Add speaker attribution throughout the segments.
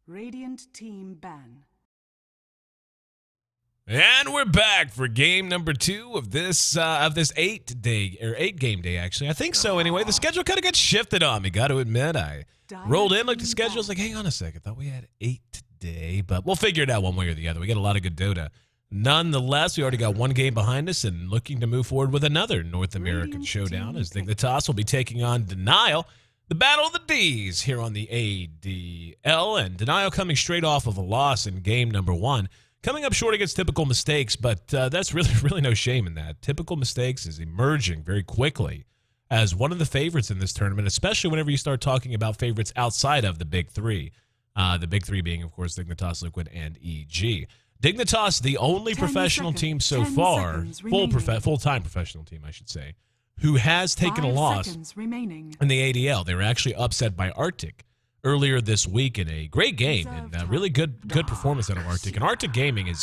Speaker 1: Radiant team ban.
Speaker 2: And we're back for game number 2 of this 8-game day. Actually, I think so. Anyway, the schedule kind of got shifted on me. Got to admit, I rolled in, looked at the schedule. I was like, hang on a second, thought we had 8 today, but we'll figure it out one way or the other. We got a lot of good Dota. Nonetheless, we already got one game behind us and looking to move forward with another North American showdown as Dignitas will be taking on Denial. The Battle of the D's here on the ADL, and Denial coming straight off of a loss in game number 1. Coming up short against Typical Mistakes, but that's really no shame in that. Typical Mistakes is emerging very quickly as one of the favorites in this tournament, especially whenever you start talking about favorites outside of the big 3. The big 3 being, of course, Dignitas, Liquid, and EG. Dignitas, the only professional team so far, full-time professional team, I should say, who has taken a loss in the ADL. They were actually upset by Arctic earlier this week in a great game and really good performance out of Arctic. And Arctic Gaming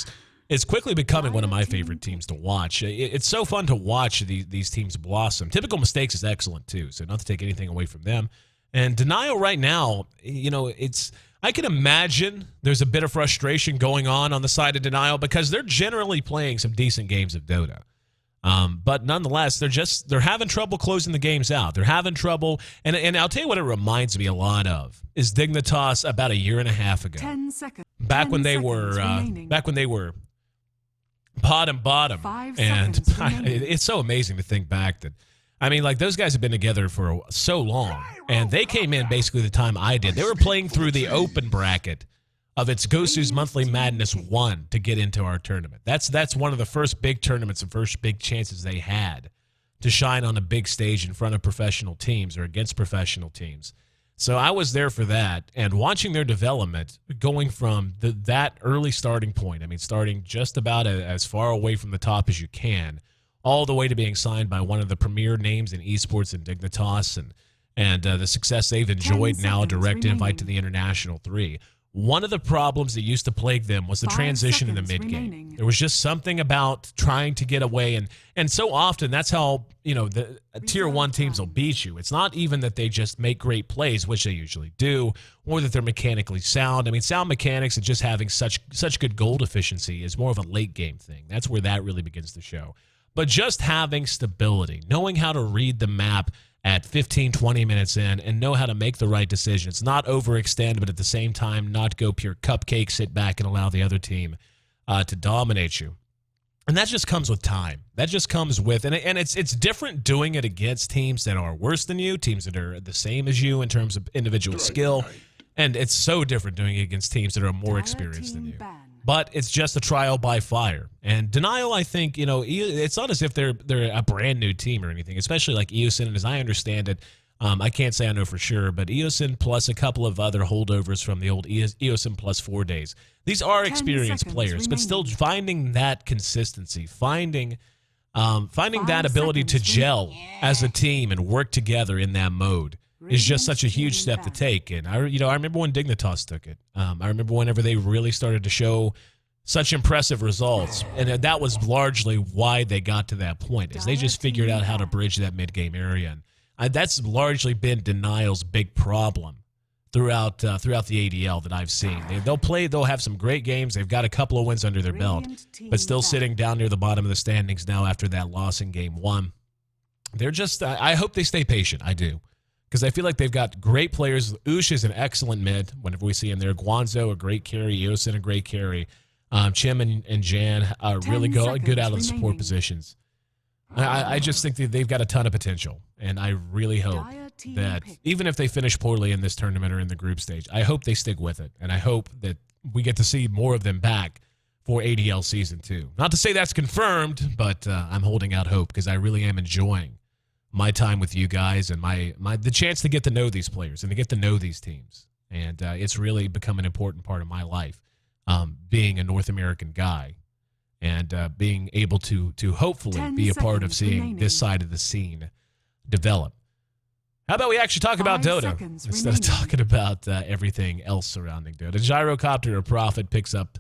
Speaker 2: is quickly becoming one of my favorite teams to watch. It's so fun to watch these teams blossom. Typical Mistakes is excellent too, so not to take anything away from them. And Denial right now, I can imagine there's a bit of frustration going on the side of Denial because they're generally playing some decent games of Dota. But nonetheless, they're having trouble closing the games out. They're having trouble, and I'll tell you what it reminds me a lot of is Dignitas about a year and a half ago.
Speaker 1: 10 seconds.
Speaker 2: Back when they were pot and bottom,
Speaker 1: 5
Speaker 2: and
Speaker 1: seconds remaining.
Speaker 2: it's so amazing to think back that. I mean, like, those guys have been together for so long, and they came in basically the time I did. They were playing through the open bracket of its Gosu's Monthly Madness 1 to get into our tournament. That's one of the first big tournaments and first big chances they had to shine on a big stage in front of professional teams or against professional teams. So I was there for that, and watching their development going from that early starting point, I mean, starting just about as far away from the top as you can, all the way to being signed by one of the premier names in esports in Dignitas and the success they've enjoyed now, a direct invite to the International 3. One of the problems that used to plague them was the transition in the mid-game. There was just something about trying to get away, and so often that's how, the Tier 1 teams will beat you. It's not even that they just make great plays, which they usually do, or that they're mechanically sound. I mean, sound mechanics and just having such good gold efficiency is more of a late-game thing. That's where that really begins to show. But just having stability, knowing how to read the map at 15, 20 minutes in and know how to make the right decisions, not overextend, but at the same time not go pure cupcake, sit back and allow the other team to dominate you. And that just comes with time. That just comes with, and it's different doing it against teams that are worse than you, teams that are the same as you in terms of individual skill, and it's so different doing it against teams that are more experienced than you. But it's just a trial by fire. And Denial, I think, it's not as if they're a brand new team or anything, especially like Eosin. And as I understand it, I can't say I know for sure, but Eosin plus a couple of other holdovers from the old Eosin plus 4 days. These are experienced players, but still finding that consistency, finding that ability to gel as a team and work together in that mode is just such a huge step to take. And I remember when Dignitas took it. I remember whenever they really started to show such impressive results, and that was largely why they got to that point, is they just figured out how to bridge that mid-game area. And that's largely been Denial's big problem throughout the ADL that I've seen. They'll have some great games. They've got a couple of wins under their belt, but still sitting down near the bottom of the standings now after that loss in game 1. They're just, I hope they stay patient. I do. Because I feel like they've got great players. Ush is an excellent mid whenever we see him there. Guanzo, a great carry. Eosin, a great carry. Chim and Jan are really good out of the support positions. I just think that they've got a ton of potential. And I really hope that even if they finish poorly in this tournament or in the group stage, I hope they stick with it. And I hope that we get to see more of them back for ADL Season 2. Not to say that's confirmed, but I'm holding out hope because I really am enjoying my time with you guys and the chance to get to know these players and to get to know these teams. And it's really become an important part of my life, being a North American guy and being able to hopefully be a part of seeing this side of the scene develop. How about we actually talk about
Speaker 1: 5
Speaker 2: Dota
Speaker 1: seconds
Speaker 2: instead of
Speaker 1: remaining.
Speaker 2: talking about everything else surrounding Dota? Gyrocopter or Prophet picked up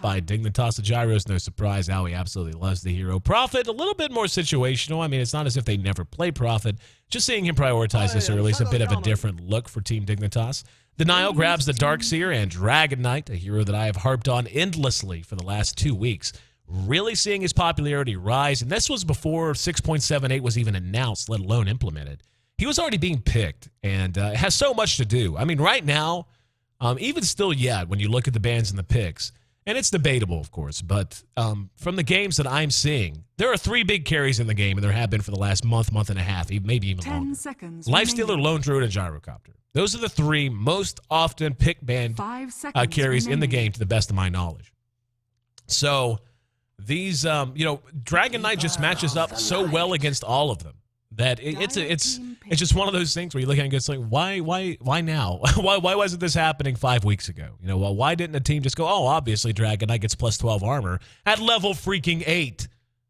Speaker 2: by Dignitas. The Gyro's no surprise. Howie absolutely loves the hero. Prophet, a little bit more situational. I mean, it's not as if they never play Prophet. Just seeing him prioritize this early is a bit of a different look for Team Dignitas. Denial grabs the Darkseer and Dragon Knight, a hero that I have harped on endlessly for the last 2 weeks. Really seeing his popularity rise, and this was before 6.78 was even announced, let alone implemented. He was already being picked, and it has so much to do. I mean, right now, even still yet, when you look at the bans and the picks, and it's debatable, of course, but from the games that I'm seeing, there are 3 big carries in the game, and there have been for the last month and a half, maybe even
Speaker 1: 10
Speaker 2: longer.
Speaker 1: seconds
Speaker 2: Lifestealer,
Speaker 1: remaining.
Speaker 2: Lone Druid, and Gyrocopter. Those are the 3 most often pick banned
Speaker 1: 5 seconds
Speaker 2: carries in the
Speaker 1: remaining.
Speaker 2: game, to the best of my knowledge. So these, Dragon Knight just matches up so well against all of them that it's just one of those things where you look at it and it's like, why now? why wasn't this happening 5 weeks ago? Well, why didn't a team just go, oh, obviously Dragon Knight gets plus 12 armor at level freaking 8,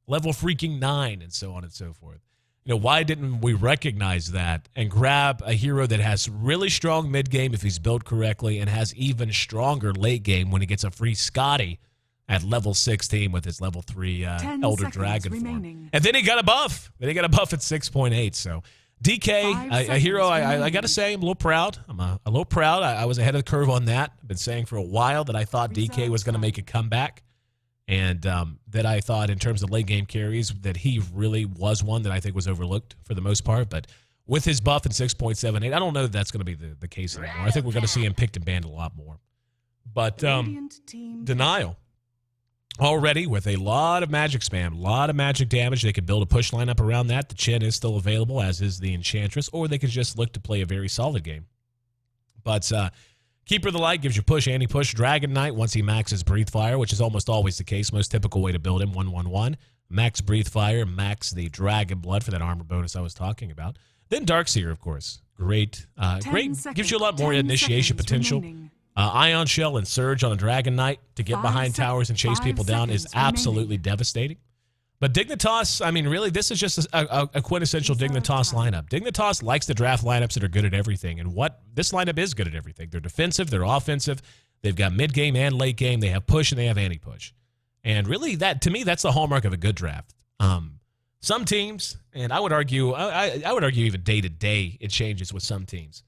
Speaker 2: level freaking 9, and so on and so forth. Why didn't we recognize that and grab a hero that has really strong mid game if he's built correctly and has even stronger late game when he gets a free Scotty at level 16 with his level 3 Elder Dragon form. And then he got a buff. Then he got a buff at 6.8. So DK, a hero I got to say, I'm a little proud. I'm a little proud. I was ahead of the curve on that. I've been saying for a while that I thought DK was going to make a comeback. And that I thought in terms of late game carries that he really was one that I think was overlooked for the most part. But with his buff at 6.78, I don't know that that's going to be the case anymore. I think we're going to see him picked and banned a lot more. But Denial, already with a lot of magic spam, a lot of magic damage. They could build a push lineup around that. The Chen is still available, as is the Enchantress, or they could just look to play a very solid game. But Keeper of the Light gives you push, anti-push. Dragon Knight, once he maxes Breathe Fire, which is almost always the case, most typical way to build him, 1-1-1. Max Breathe Fire, max the Dragon Blood for that armor bonus I was talking about. Then Darkseer, of course. Great. Gives you a lot more initiation potential. Ion Shell and Surge on a Dragon Knight to get behind towers and chase people down is absolutely devastating. But Dignitas, I mean, really, this is just a quintessential Dignitas lineup. Dignitas likes to draft lineups that are good at everything. And this lineup is good at everything. They're defensive. They're offensive. They've got mid-game and late game. They have push and they have anti-push. And really, to me, that's the hallmark of a good draft. Some teams, and I would argue, I would argue even day-to-day it changes with some teams.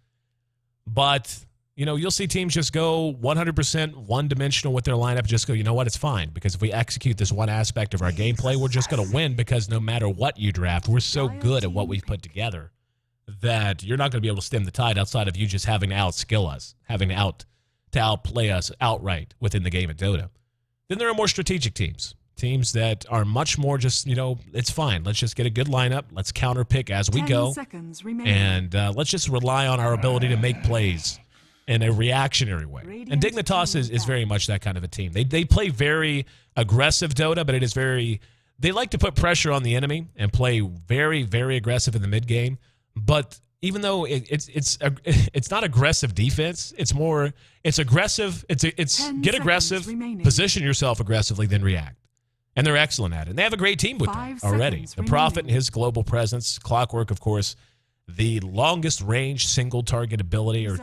Speaker 2: But you'll see teams just go 100% one-dimensional with their lineup, just go, you know what, it's fine. Because if we execute this one aspect of our gameplay, we're just going to win because no matter what you draft, we're so good at what we've put together that you're not going to be able to stem the tide outside of you just having to outskill us, having to outplay us outright within the game of Dota. Then there are more strategic teams that are much more just, it's fine. Let's just get a good lineup. Let's counter-pick as we go. And let's just rely on our ability to make plays in a reactionary way. And Dignitas is very much that kind of a team. They play very aggressive Dota, but they like to put pressure on the enemy and play very, very aggressive in the mid game. But even though it's not aggressive defense, it's aggressive. It's get aggressive, position yourself aggressively, then react. And they're excellent at it. And they have a great team with them already. The Prophet and his global presence, Clockwork, of course, the longest range single target ability or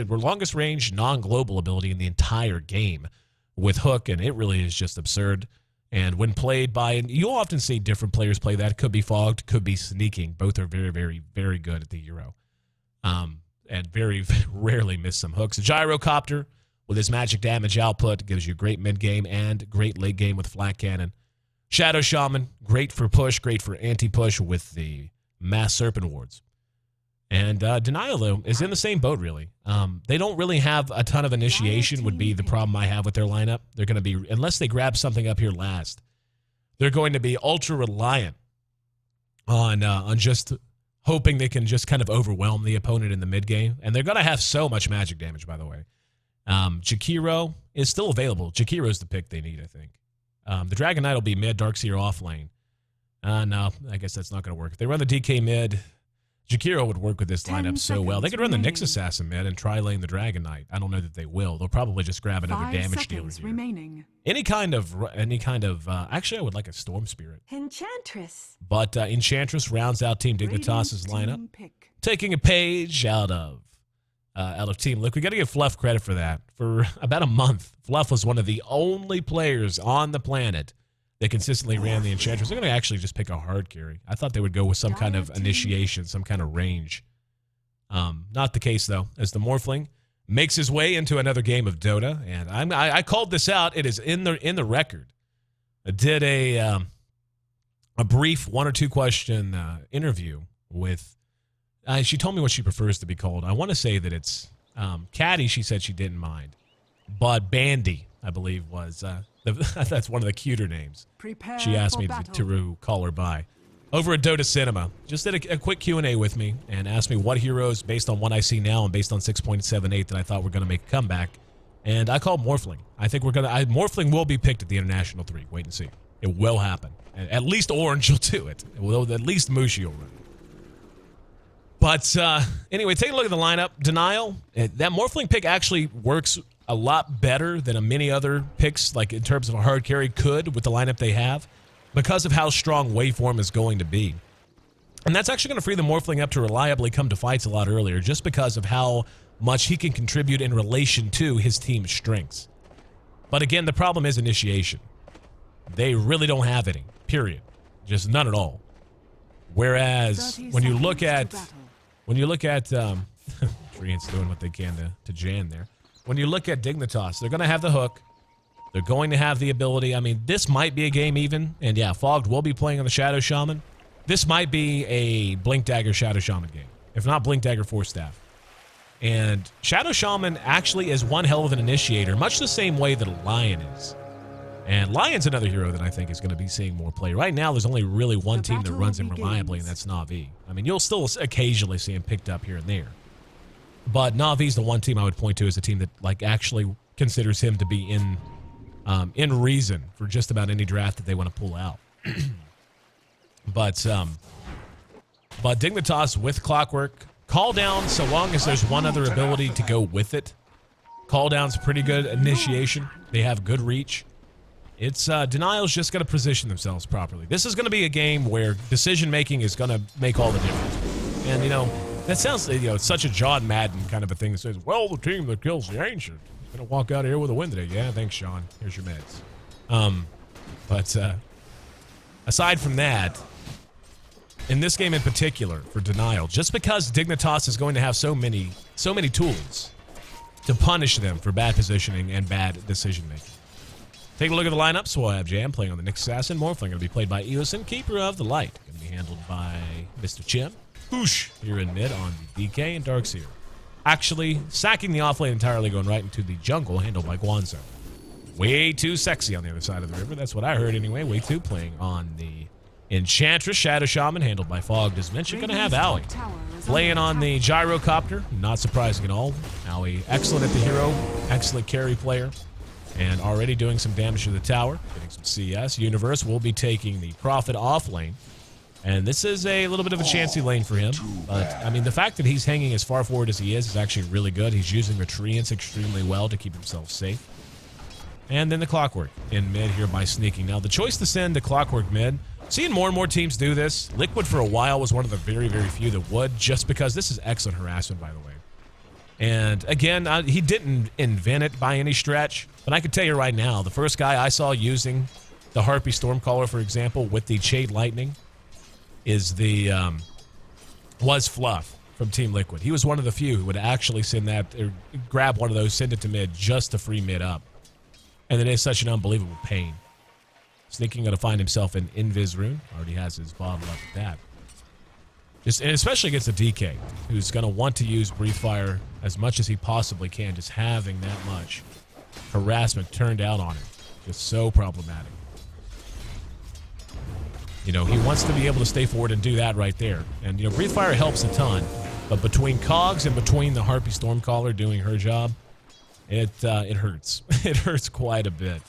Speaker 2: longest range non-global ability in the entire game with Hook, and it really is just absurd. And when played by, and you'll often see different players play that. Could be Fogged, could be Sneaking. Both are very, very, very good at the hero. And very rarely miss some hooks. Gyrocopter, with his magic damage output, gives you great mid-game and great late game with Flat Cannon. Shadow Shaman, great for push, great for anti-push with the Mass Serpent Wards. And Denial, though, is in the same boat, really. They don't really have a ton of initiation would be the problem I have with their lineup. They're going to be, unless they grab something up here last, they're going to be ultra reliant on just hoping they can just kind of overwhelm the opponent in the mid game. And they're going to have so much magic damage, by the way. Jakiro is still available. Jakiro's the pick they need, I think. The Dragon Knight will be mid, Darkseer off lane. No, I guess that's not going to work. If they run the DK mid, Jakiro would work with this
Speaker 1: 10
Speaker 2: lineup so well. They could run the
Speaker 1: seconds
Speaker 2: Nyx Assassin, man, and try laying the Dragon Knight. I don't know that they will. They'll probably just grab another
Speaker 1: 5
Speaker 2: damage dealer
Speaker 1: seconds
Speaker 2: here.
Speaker 1: remaining.
Speaker 2: Any kind of, actually, I would like a Storm Spirit.
Speaker 3: Enchantress.
Speaker 2: But Enchantress rounds out Team Dignitas' lineup, taking a page out of Team Liquid. We got to give Fluff credit for that. For about a month, Fluff was one of the only players on the planet that consistently ran the Enchantress. They're going to actually just pick a hard carry. I thought they would go with some kind of initiation, some kind of range. Not the case, though, as the Morphling makes his way into another game of Dota. And I called this out. It is in the record. I did a brief 1 or 2 question interview with, she told me what she prefers to be called. I want to say that it's Caddy, she said she didn't mind. But Bandy, I believe, was that's one of the cuter names.
Speaker 1: Prepare
Speaker 2: she asked me
Speaker 1: battle.
Speaker 2: to call her by. Over at Dota Cinema, just did a quick Q&A with me and asked me what heroes, based on what I see now and based on 6.78, that I thought were going to make a comeback. And I called Morphling. I think Morphling will be picked at the International 3. Wait and see. It will happen. At least Orange will do it. At least Mushi will run. But anyway, take a look at the lineup. Denial, that Morphling pick actually works a lot better than many other picks, like in terms of a hard carry, could with the lineup they have, because of how strong Waveform is going to be. And that's actually going to free the Morphling up to reliably come to fights a lot earlier, just because of how much he can contribute in relation to his team's strengths. But again, the problem is initiation. They really don't have any, period. Just none at all. Whereas when you look at Treant's doing what they can to Jan there. When you look at Dignitas, they're going to have the hook. They're going to have the ability. I mean, this might be a game even. And yeah, Fogged will be playing on the Shadow Shaman. This might be a Blink Dagger Shadow Shaman game. If not Blink Dagger Force Staff. And Shadow Shaman actually is one hell of an initiator, much the same way that a Lion is. And Lion's another hero that I think is going to be seeing more play. Right now, there's only really one team that runs him reliably, and that's Na'Vi. I mean, you'll still occasionally see him picked up here and there. But Na'Vi's the one team I would point to as a team that actually considers him to be in reason for just about any draft that they want to pull out. But Dignitas with Clockwork, Call Down, so long as there's one other ability to go with it. Call Down's pretty good initiation. They have good reach. It's Denial's just going to position themselves properly. This is going to be a game where decision-making is going to make all the difference. And, that sounds, it's such a John Madden kind of a thing that says, well, the team that kills the Ancient is going to walk out of here with a win today. Yeah, thanks, Sean. Here's your meds. But aside from that, in this game in particular for Denial, just because Dignitas is going to have so many tools to punish them for bad positioning and bad decision-making. Take a look at the lineup. So we'll have Jam playing on the Nyx Assassin. Morphling going to be played by Eosin, Keeper of the Light. Going to be handled by Mr. Chim. Whoosh here in mid on the DK and Darkseer. Actually, sacking the offlane entirely, going right into the jungle, handled by Guanzo. Way too sexy on the other side of the river. That's what I heard anyway. Way too playing on the Enchantress, Shadow Shaman, handled by Fogged as mentioned. Going to have Owie playing on the Gyrocopter. Not surprising at all. Owie, excellent at the hero. Excellent carry player. And already doing some damage to the tower. Getting some CS. Universe will be taking the Prophet off lane. And this is a little bit of a chancy lane for him. But, I mean, the fact that he's hanging as far forward as he is actually really good. He's using the Treants extremely well to keep himself safe. And then the Clockwork in mid here by sneaking. Now, the choice to send the Clockwork mid, seeing more and more teams do this. Liquid for a while was one of the very, very few that would, just because this is excellent harassment, by the way. And again, he didn't invent it by any stretch, but I can tell you right now, the first guy I saw using the Harpy Stormcaller, for example, with the Shade Lightning was Fluff from Team Liquid. He was one of the few who would actually send that, or grab one of those, send it to mid just to free mid up. And it is such an unbelievable pain. Sneaking going to find himself in Invis Rune. Already has his bottle up at that. And especially against the DK, who's going to want to use Breathe Fire as much as he possibly can. Just having that much harassment turned out on him. Just so problematic. He wants to be able to stay forward and do that right there. And, Breathe Fire helps a ton. But between Cogs and between the Harpy Stormcaller doing her job, it hurts. It hurts quite a bit.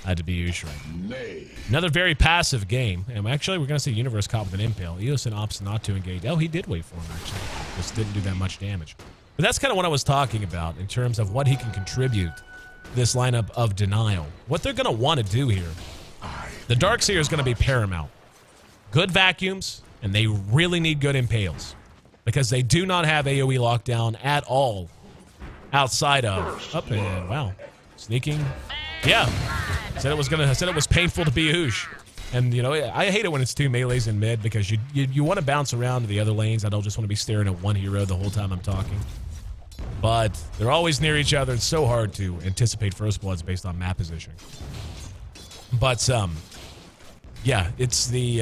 Speaker 2: Had to be Oosh right. Another very passive game. And actually, we're going to see Universe caught with an impale. Eos and opts not to engage. Oh, he did wait for him, actually. Just didn't do that much damage. But that's kind of what I was talking about in terms of what he can contribute to this lineup of Denial. What they're going to want to do here. The Darkseer is going to be paramount. Good vacuums, and they really need good impales. Because they do not have AoE lockdown at all outside of... Up and wow. Sneaking. Yeah. Said it was painful to be Oosh. And, you know, I hate it when it's two melees in mid because you want to bounce around to the other lanes. I don't just want to be staring at one hero the whole time I'm talking. But they're always near each other. It's so hard to anticipate first bloods based on map positioning. But, yeah, it's the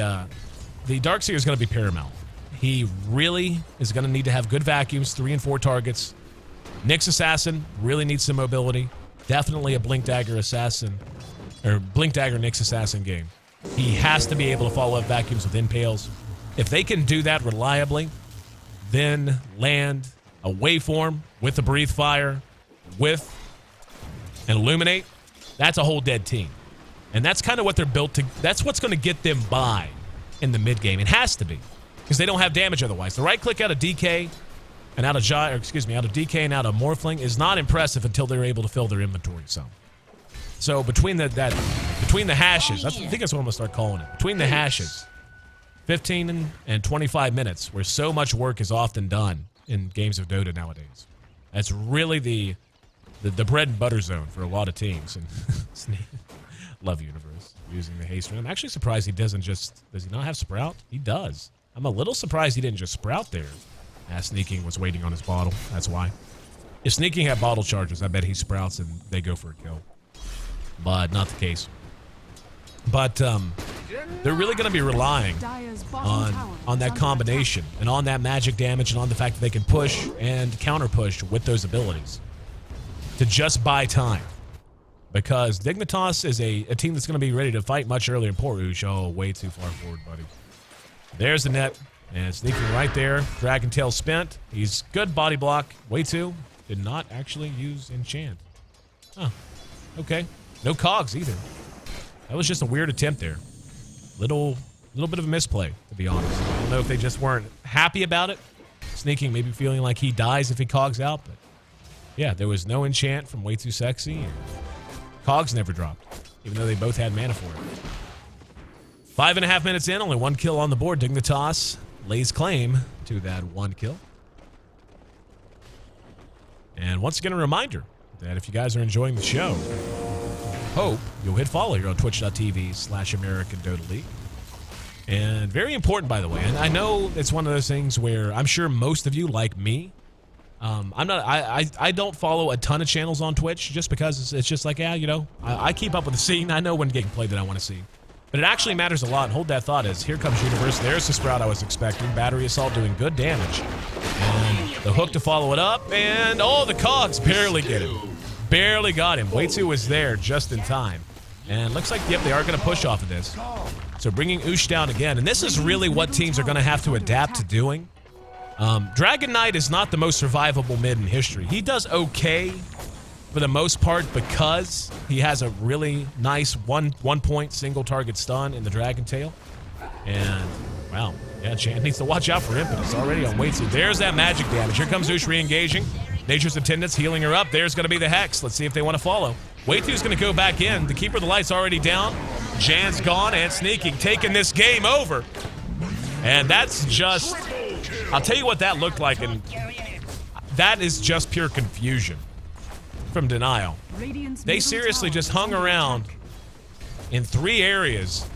Speaker 2: Darkseer is going to be paramount. He really is going to need to have good vacuums, 3 and 4 targets. Nyx Assassin really needs some mobility. Definitely a Blink Dagger Assassin, or Blink Dagger Nyx Assassin game. He has to be able to follow up vacuums with impales. If they can do that reliably, then land a waveform with the Breathe Fire, with an Illuminate, that's a whole dead team. And that's kind of what they're built to, that's what's going to get them by in the mid game. It has to be, because they don't have damage otherwise. The right click out of DK and out of out of DK and out of Morphling is not impressive until they're able to fill their inventory some. So between the hashes, I think that's what I'm gonna start calling it. Between the hashes, 15 and 25 minutes, where so much work is often done in games of Dota nowadays. That's really the bread and butter zone for a lot of teams. And love Universe using the haste. I'm actually surprised he doesn't just, does he not have Sprout? He does. I'm a little surprised he didn't just Sprout there. Sneaking was waiting on his bottle. That's why. If Sneaking had bottle charges, I bet he sprouts and they go for a kill. But not the case. But they're really going to be relying on that combination and on that magic damage and on the fact that they can push and counter push with those abilities to just buy time. Because Dignitas is a team that's going to be ready to fight much earlier. Poor Oosh. Oh, way too far forward, buddy. There's the net. And Sneaking right there. Dragon Tail spent. He's good body block. Way too. Did not actually use enchant. Huh. Okay. No cogs either. That was just a weird attempt there. Little bit of a misplay, to be honest. I don't know if they just weren't happy about it. Sneaking maybe feeling like he dies if he cogs out. But yeah, there was no enchant from Way Too Sexy. And cogs never dropped, even though they both had mana for it. 5.5 minutes in, only 1 kill on the board. Dignitas lays claim to that 1 kill. And once again, a reminder that if you guys are enjoying the show, hope you'll hit follow here on twitch.tv/American Dota League. And very important, by the way, and I know it's one of those things where I'm sure most of you, like me, I don't follow a ton of channels on Twitch just because it's just like, yeah, you know, I keep up with the scene. I know when getting played that I want to see. But it actually matters a lot, and hold that thought as here comes Universe. There's the Sprout I was expecting. Battery Assault doing good damage. And the hook to follow it up, and oh, the cogs barely get him. Barely got him. Waitsu was there just in time. And looks like, yep, they are going to push off of this. So bringing Oosh down again. And this is really what teams are going to have to adapt to doing. Dragon Knight is not the most survivable mid in history. He does okay for the most part because he has a really nice one point single target stun in the Dragon Tail. And, wow. Yeah, Chan needs to watch out for Impetus already on Waitsu. There's that magic damage. Here comes Oosh re-engaging. Nature's Attendants healing her up. There's going to be the Hex. Let's see if they want to follow. Waitu's going to go back in. The Keeper of the Light's already down. Jan's gone and Sneaking, taking this game over. And that's just... I'll tell you what that looked like, and that is just pure confusion from Denial. They seriously just hung around in 3 areas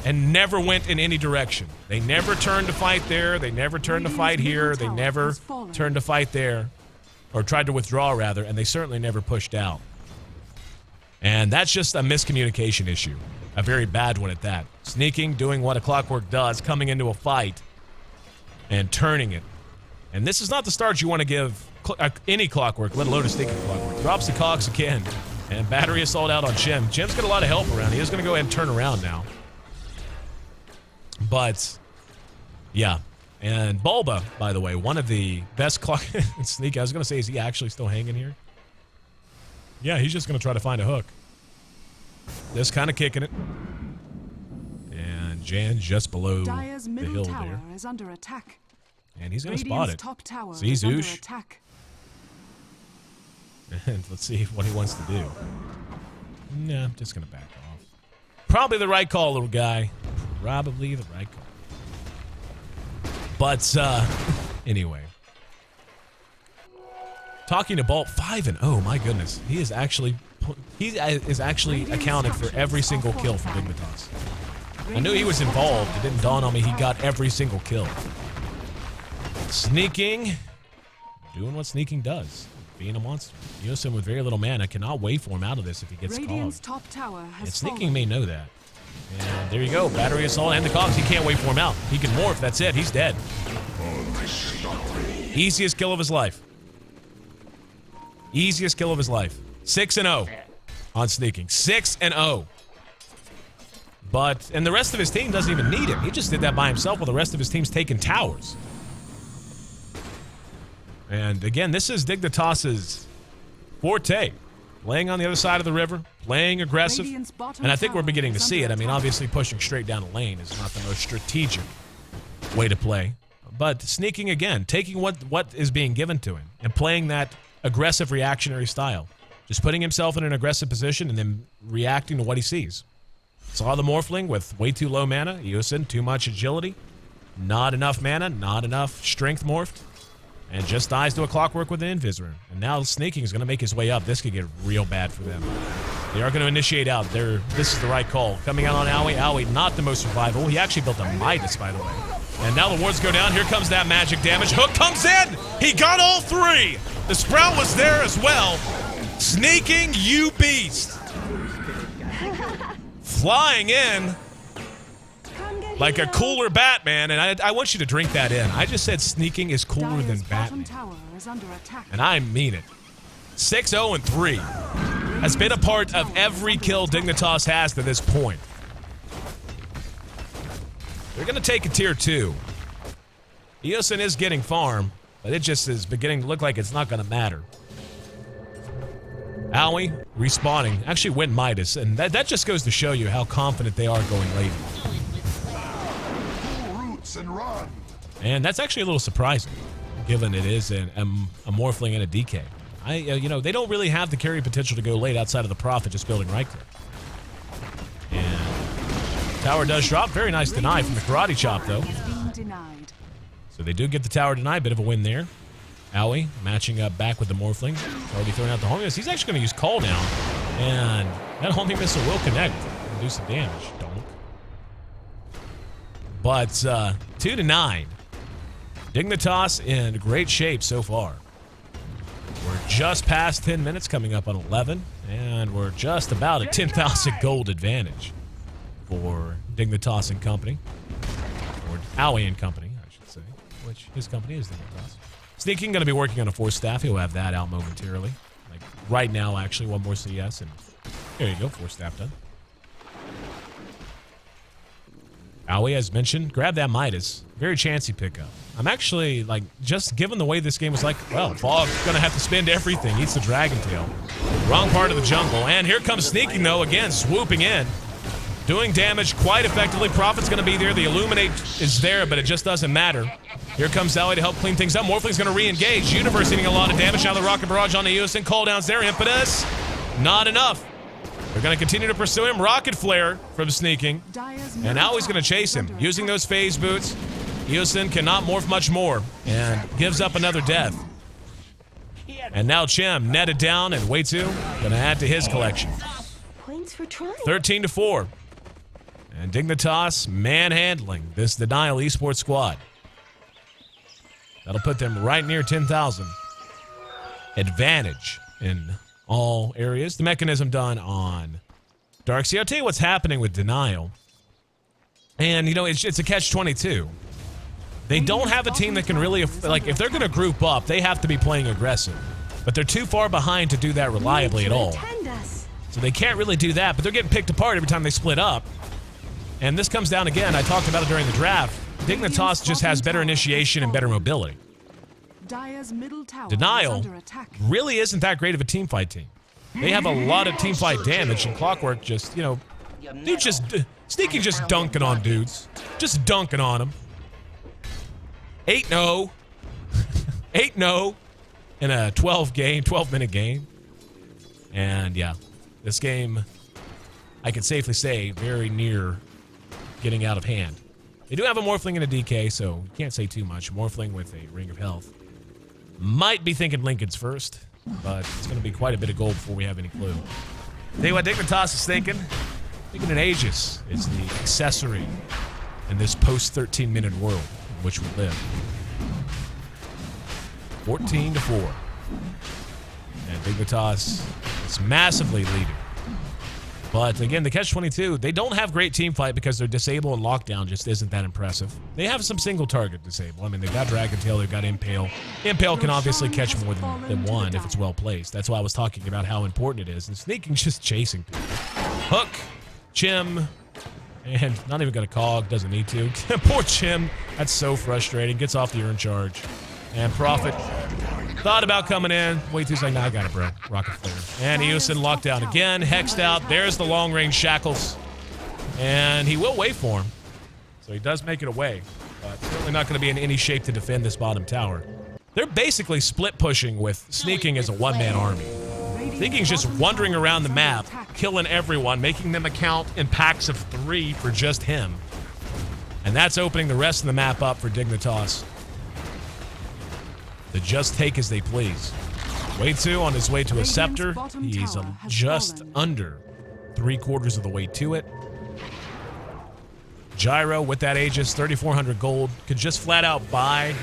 Speaker 2: and never went in any direction. They never turned to fight there. They never turned to fight here. They never turned to fight there. Or tried to withdraw, rather, and they certainly never pushed out. And that's just a miscommunication issue. A very bad one at that. Sneaking, doing what a Clockwork does, coming into a fight and turning it. And this is not the start you want to give any Clockwork, let alone a Sneaking Clockwork. Drops the cogs again. And Battery Assault out on Jim. Jim's got a lot of help around. He is going to go ahead and turn around now. But, yeah. And Bulba, by the way, one of the best Sneak. I was going to say, is he actually still hanging here? Yeah, he's just going to try to find a hook. Just kind of kicking it. And Jan just below
Speaker 1: Dire's
Speaker 2: the
Speaker 1: middle
Speaker 2: hill
Speaker 1: tower
Speaker 2: there.
Speaker 1: is under attack.
Speaker 2: And he's going to spot
Speaker 1: Radiant's
Speaker 2: it.
Speaker 1: top tower
Speaker 2: See,
Speaker 1: is under
Speaker 2: Zoosh.
Speaker 1: attack.
Speaker 2: And let's see what he wants to do. Nah, I'm just going to back off. Probably the right call, little guy. Probably the right call. But, anyway. Talking to Bolt, 5-0. My goodness. He is actually accounted for every single kill for Dignitas. I knew he was involved. It didn't dawn on me he got every single kill. Sneaking. Doing what sneaking does. Being a monster. Yosin with very little mana cannot wait for him out of this if he gets
Speaker 1: Radiant's
Speaker 2: cogged.
Speaker 1: top tower has
Speaker 2: And Sneaking
Speaker 1: fallen.
Speaker 2: may know that. And there you go. Battery assault and the cogs. He can't wait for him out. He can morph. That's it. He's dead. Easiest kill of his life. Easiest kill of his life. 6-0 on Sneaking. 6-0. And the rest of his team doesn't even need him. He just did that by himself while the rest of his team's taking towers. And again, this is Dignitas's forte. Playing on the other side of the river, playing aggressive. And I think we're beginning to see it. I mean, obviously pushing straight down the lane is not the most strategic way to play. But sneaking again, taking what is being given to him and playing that aggressive reactionary style. Just putting himself in an aggressive position and then reacting to what he sees. Saw the Morphling with way too low mana. Yosin, too much agility. Not enough mana, not enough strength morphed. And just dies to a clockwork with an Invis rune. And now Sneaking is going to make his way up. This could get real bad for them. They are going to initiate out. This is the right call. Coming out on Owie. Owie, not the most survivable. He actually built a Midas, by the way. And now the wards go down. Here comes that magic damage. Hook comes in. He got all three. The Sprout was there as well. Sneaking, you beast. Flying in like a cooler Batman, and I want you to drink that in. I just said Sneaking is cooler than Batman, and I mean it. 6-0-3 has been a part of every kill Dignitas has to this point. They're going to take a tier 2. Eosin is getting farm, but it just is beginning to look like it's not going to matter. Owie respawning. Actually went Midas, and that just goes to show you how confident they are going late. And that's actually a little surprising, given it is a Morphling and a DK. They don't really have the carry potential to go late outside of the Prophet just building right click. And tower does drop. Very nice deny from the Karate Chop, though. So they do get the tower denied. Bit of a win there. Owie matching up back with the Morphling. Already throwing out the homing missile. He's actually going to use Call Down. And that homing missile will connect and do some damage. Don't. But 2-9. Dignitas in great shape so far. We're just past 10 minutes, coming up on 11. And we're just about a 10,000 gold advantage for Dignitas and company. Or Owie and company, I should say. Which his company is Dignitas. Sneaking going to be working on a Force Staff. He'll have that out momentarily. Like right now, actually, one more CS. And there you go, Force Staff done. Owie, as mentioned, grab that Midas. Very chancy pickup. I'm actually, just given the way this game was well, Fog's going to have to spend everything. Eats the Dragon Tail. Wrong part of the jungle. And here comes Sneaking, though, again, swooping in. Doing damage quite effectively. Prophet's going to be there. The Illuminate is there, but it just doesn't matter. Here comes Owie to help clean things up. Morphling's going to re-engage. Universe eating a lot of damage. Now the Rocket Barrage on the Eosin. Cooldowns there. Impetus. Not enough. They're going to continue to pursue him. Rocket Flare from Sneaking. And now he's going to chase him. Using those phase boots. Eosin cannot morph much more. And gives up another death. And now Chem netted down and Wei-Tu going to add to his collection. 13-4. And Dignitas manhandling this Denial Esports squad. That'll put them right near 10,000. Advantage in all areas. The mechanism done on Darkseid. I'll tell you what's happening with Denial. And, it's a catch-22. They don't have a team that can really, if they're going to group up, they have to be playing aggressive. But they're too far behind to do that reliably at all. So they can't really do that, but they're getting picked apart every time they split up. And this comes down again, I talked about it during the draft. Dignitas just has better initiation and better mobility. Denial really isn't that great of a teamfight team. They have a lot of team fight damage, and Clockwork just, you know, dude just, Sneaking just dunking on dudes. Just dunking on them. 8-0. 8-0 in a 12-minute game. And yeah, this game, I can safely say, very near getting out of hand. They do have a Morphling and a DK, so you can't say too much. Morphling with a Ring of Health. Might be thinking Lincoln's first, but it's going to be quite a bit of gold before we have any clue. Tell you what Dignitas is thinking. Thinking an Aegis is the accessory in this post-13-minute world in which we live. 14-4. And Dignitas is massively leading. But again, the Catch-22, they don't have great team fight because their disable and lockdown just isn't that impressive. They have some single target disable. I mean, they've got Dragon Tail, they've got Impale. Impale can obviously catch more than one if it's well placed. That's why I was talking about how important it is. And Sneaking just chasing people. Hook, Chim, and not even got a cog, doesn't need to. Poor Chim, that's so frustrating. Gets off the urn charge. And Prophet thought about coming in. Wait 2 seconds. Nah, I got it, bro. Rocket Flare. And Eosin locked down again. Hexed out. There's the long-range shackles. And he will wait for him. So he does make it away. But certainly not going to be in any shape to defend this bottom tower. They're basically split pushing with Sneaking as a one-man army. Sneaking's just wandering around the map, killing everyone, making them account in packs of 3 for just him. And that's opening the rest of the map up for Dignitas to just take as they please. Wave 2 on his way to a Scepter. He's just under 3/4 of the way to it. Gyro with that Aegis, 3,400 gold. Could just flat out buy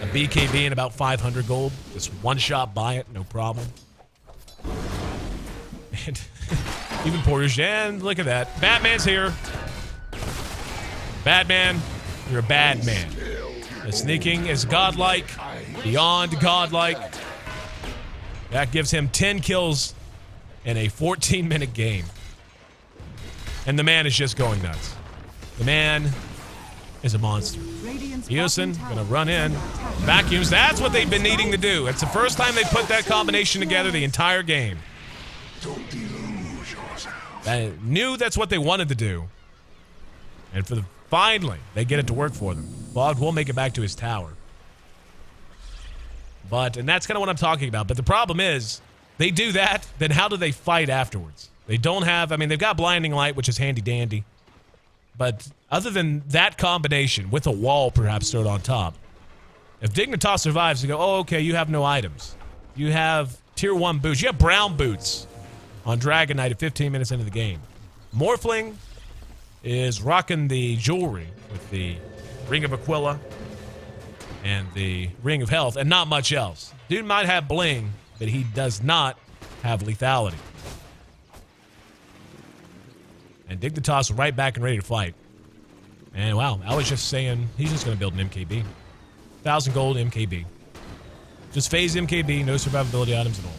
Speaker 2: a BKB in about 500 gold. Just one shot buy it, no problem. And even Portage, and look at that. Batman's here. Batman, you're a bad man. The Sneaking is godlike, beyond godlike. That gives him 10 kills in a 14-minute game. And the man is just going nuts. The man is a monster. Eosin gonna run in. Vacuums, that's what they've been needing to do. It's the first time they put that combination together the entire game. I knew that's what they wanted to do. And finally, they get it to work for them. Bog will make it back to his tower. And that's kind of what I'm talking about. But the problem is, they do that, then how do they fight afterwards? They don't have, I mean, they've got Blinding Light, which is handy dandy. But other than that combination, with a wall perhaps thrown on top, if Dignitas survives, they go, oh, okay, you have no items. You have tier 1 boots. You have brown boots on Dragon Knight at 15 minutes into the game. Morphling is rocking the jewelry with the Ring of Aquila and the Ring of Health, and not much else. Dude might have bling, but he does not have lethality. And Dignitas right back and ready to fight. And wow, I was just saying, he's just going to build an MKB. 1,000 gold MKB. Just phase MKB, no survivability items at all.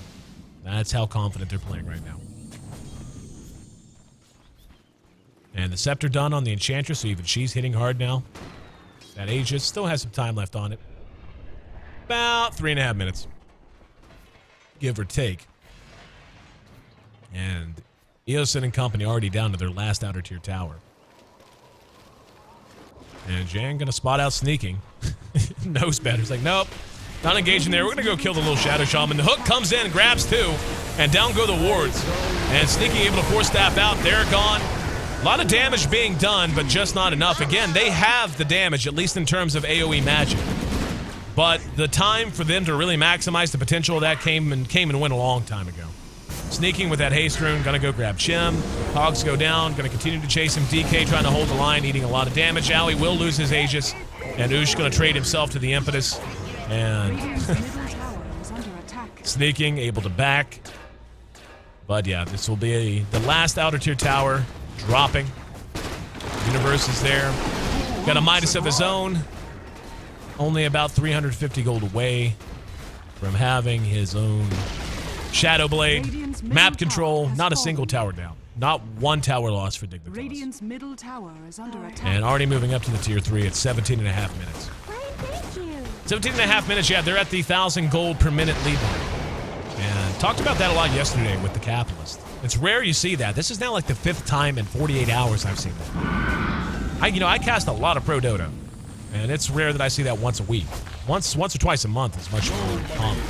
Speaker 2: That's how confident they're playing right now. And the Scepter done on the Enchantress, so even she's hitting hard now. That Aegis still has some time left on it. About 3.5 minutes. Give or take. And Eosin and company already down to their last outer tier tower. And Jan gonna spot out Sneaking. Knows better. He's like, nope. Not engaging there. We're going to go kill the little Shadow Shaman. The Hook comes in, grabs 2, and down go the wards. And Sneaking able to force staff out. They're gone. A lot of damage being done, but just not enough. Again, they have the damage, at least in terms of AoE magic. But the time for them to really maximize the potential of that came and went a long time ago. Sneaking with that haste rune, going to go grab Chim. Hogs go down, going to continue to chase him. DK trying to hold the line, eating a lot of damage. Owie will lose his Aegis. And Oosh going to trade himself to the Impetus. And Sneaking able to back. But yeah, this will be the last outer tier tower dropping. Universe is there. Got a Midas of his own. Only about 350 gold away from having his own Shadow Blade. Map control, not a single tower down. Not one tower loss for Dignitas.
Speaker 1: Radiant's middle tower is under attack.
Speaker 2: And already moving up to the tier 3 at 17.5 minutes. 17.5 minutes, yeah, they're at the 1,000 gold per minute lead line. And Talked about that a lot yesterday with the Capitalist. It's rare you see that. This is now like the 5th time in 48 hours I've seen that. I cast a lot of Pro Dota, and it's rare that I see that once a week. Once or twice a month is much more common.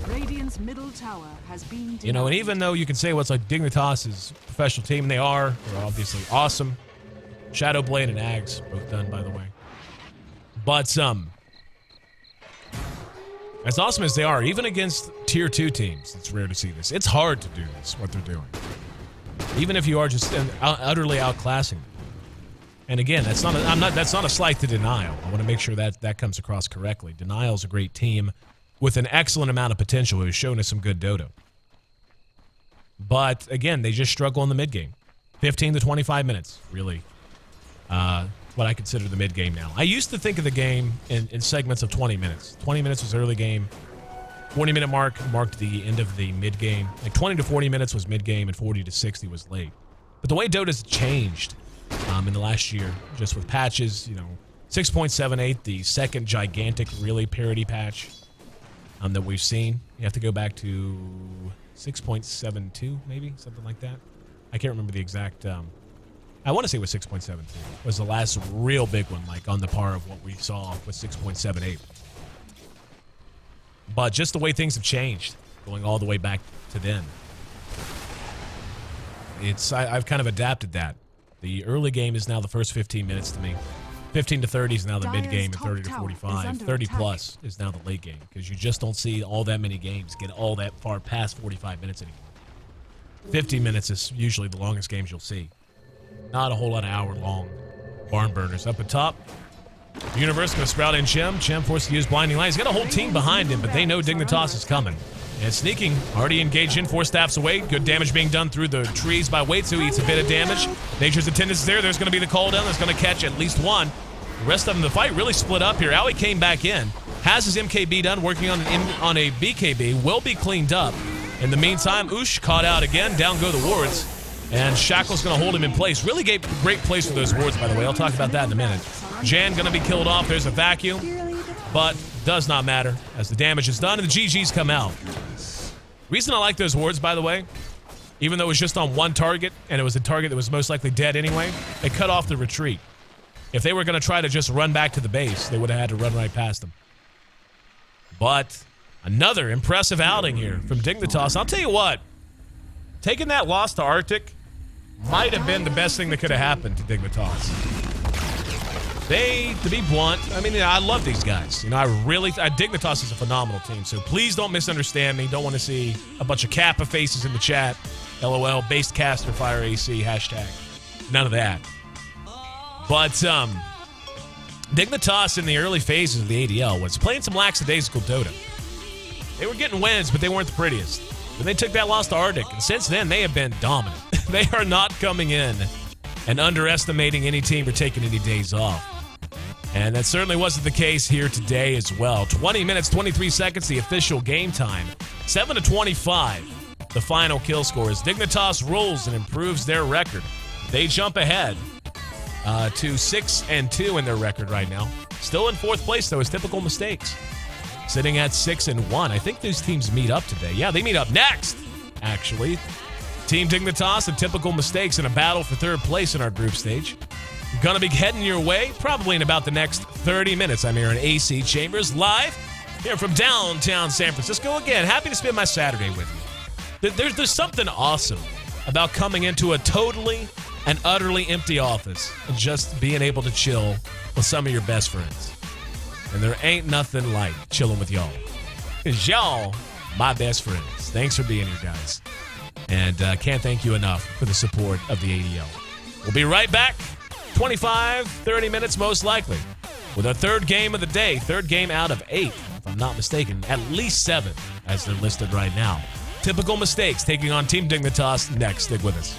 Speaker 1: Radiant's middle tower has been
Speaker 2: And even though you can say what's like Dignitas' professional team, they're obviously awesome. Shadowblade and Ags, both done, by the way. But, as awesome as they are, even against Tier 2 teams, it's rare to see this. It's hard to do this, what they're doing. Even if you are just utterly outclassing them. And again, that's not a slight to Denial. I want to make sure that comes across correctly. Denial's a great team with an excellent amount of potential who's shown us some good Dota. But, again, they just struggle in the mid-game. 15 to 25 minutes, really. What I consider the mid-game now. I used to think of the game in segments of 20 minutes. 20 minutes was early game. 40-minute mark marked the end of the mid-game. Like 20 to 40 minutes was mid-game, and 40 to 60 was late. But the way Dota's changed in the last year, just with patches, 6.78, the second gigantic, really, parity patch that we've seen. You have to go back to 6.72, maybe? Something like that. I can't remember the exact... I want to say it was 6.72. Was the last real big one, like on the par of what we saw with 6.78. But just the way things have changed, going all the way back to then. I've kind of adapted that. The early game is now the first 15 minutes to me. 15 to 30 is now the mid game, and 30 to 45. 30 plus is now the late game, because you just don't see all that many games get all that far past 45 minutes anymore. 50 minutes is usually the longest games you'll see. Not a whole lot of hour-long barn burners. Up at top, Universe going to sprout in Chem. Chem forced to use Blinding Light. He's got a whole team behind him, but they know Dignitas is coming. And sneaking, already engaged in, 4 staffs away. Good damage being done through the trees by Waits, who eats a bit of damage. Nature's attendance is there. There's going to be the call down. That's going to catch at least one. The rest of them, the fight really split up here. Owie came back in. Has his MKB done, working on a BKB. Will be cleaned up. In the meantime, Oosh caught out again. Down go the wards. And Shackle's going to hold him in place. Really gave great place for those wards, by the way. I'll talk about that in a minute. Jan going to be killed off. There's a vacuum. But does not matter as the damage is done and the GGs come out. Reason I like those wards, by the way, even though it was just on one target and it was a target that was most likely dead anyway, they cut off the retreat. If they were going to try to just run back to the base, they would have had to run right past them. But another impressive outing here from Dignitas. I'll tell you what, taking that loss to Arctic might have been the best thing that could have happened to Dignitas. To be blunt, I mean, I love these guys. Dignitas is a phenomenal team, so please don't misunderstand me. Don't want to see a bunch of Kappa faces in the chat. LOL, based caster, fire AC, hashtag. None of that. But, Dignitas in the early phases of the ADL was playing some lackadaisical Dota. They were getting wins, but they weren't the prettiest. Then they took that loss to Arctic, and since then, they have been dominant. They are not coming in and underestimating any team or taking any days off. And that certainly wasn't the case here today as well. 20 minutes, 23 seconds, the official game time. 7-25, the final kill score. As Dignitas rolls and improves their record, they jump ahead to 6-2 in their record right now. Still in 4th place, though, is Typical Mistakes. Sitting at 6-1. I think these teams meet up today. Yeah, they meet up next, actually. Team Dignitas and Typical Mistakes in a battle for 3rd place in our group stage. Gonna be heading your way probably in about the next 30 minutes. I'm here in AC Chambers live here from downtown San Francisco. Again, happy to spend my Saturday with you. There's something awesome about coming into a totally and utterly empty office and just being able to chill with some of your best friends. And there ain't nothing like chilling with y'all. Because y'all, my best friends. Thanks for being here, guys. And can't thank you enough for the support of the ADL. We'll be right back. 25, 30 minutes most likely. With a 3rd game of the day. 3rd game out of 8, if I'm not mistaken. At least 7, as they're listed right now. Typical Mistakes taking on Team Dignitas next. Stick with us.